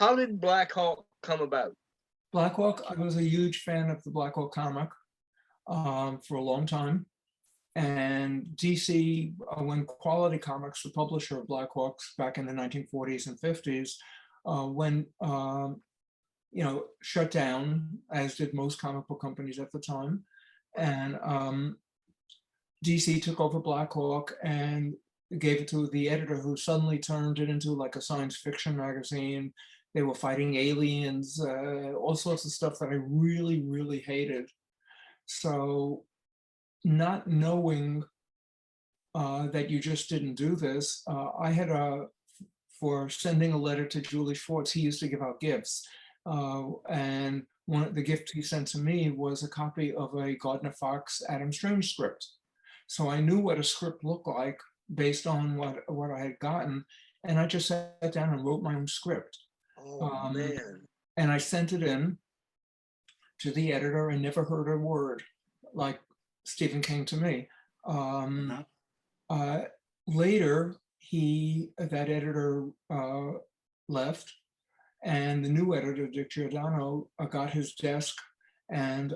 how did Blackhawk come about? Blackhawk, I was a huge fan of the Blackhawk comic for a long time. And DC, when Quality Comics, the publisher of Blackhawks back in the 1940s and 50s, when shut down, as did most comic book companies at the time. And DC took over Blackhawk and gave it to the editor, who suddenly turned it into like a science fiction magazine. They were fighting aliens, all sorts of stuff that I really, really hated. So not knowing that you just didn't do this, I had for sending a letter to Julie Schwartz, he used to give out gifts. And one of the gift he sent to me was a copy of a Gardner Fox Adam Strange script. So I knew what a script looked like based on what I had gotten. And I just sat down and wrote my own script. Oh, man. And I sent it in to the editor and never heard a word, like Stephen King to me. Later, that editor left, and the new editor, Dick Giordano, got his desk, and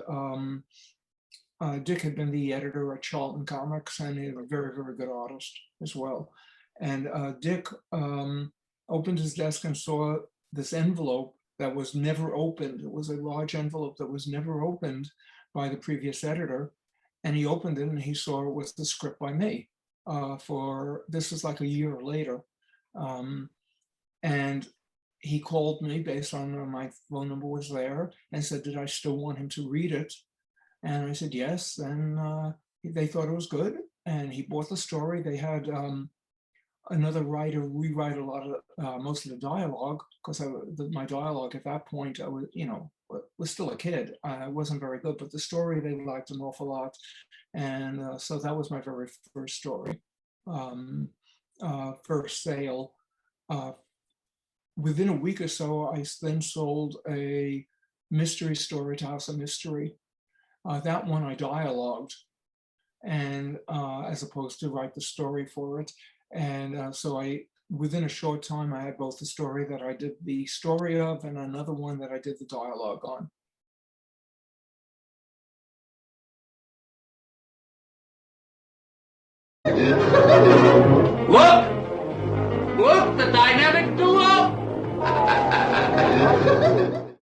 Dick had been the editor at Charlton Comics, and he's a very, very good artist as well. And Dick opened his desk and saw this envelope that was never opened. It was a large envelope that was never opened by the previous editor. And he opened it and he saw it was the script by me. This was like a year later. And he called me based on my phone number was there and said, did I still want him to read it? And I said, yes. And they thought it was good. And he bought the story. They had another writer rewrite a lot of most of the dialogue, because my dialogue at that point, I was still a kid. I wasn't very good, but the story they liked an awful lot, and so that was my very first story, first sale. Within a week or so, I then sold a mystery story to House of Mystery. That one I dialogued, and as opposed to write the story for it. And so within a short time, I had both the story that I did the story of and another one that I did the dialogue on. Look, the dynamic duo.